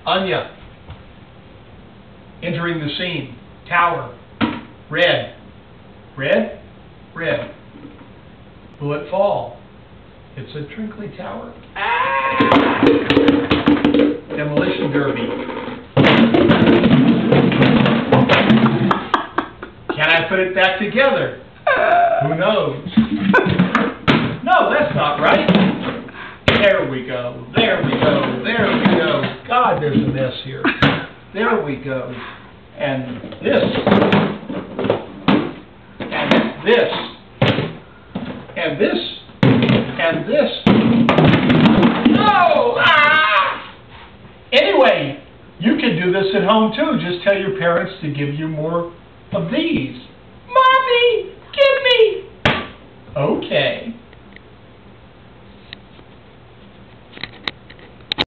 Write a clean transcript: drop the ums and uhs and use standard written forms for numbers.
Anya. Entering the scene. Tower. Red. Red. Red. Will it fall? It's a twinkly tower. Ah! Demolition derby. Can I put it back together? Who knows? No, that's not right. There we go. There we go. There we go. God, there's a mess here. There we go. And this. And this. And this. And this. No! Ah! Anyway, you can do this at home too. Just tell your parents to give you more of these. Mommy, give me! Okay.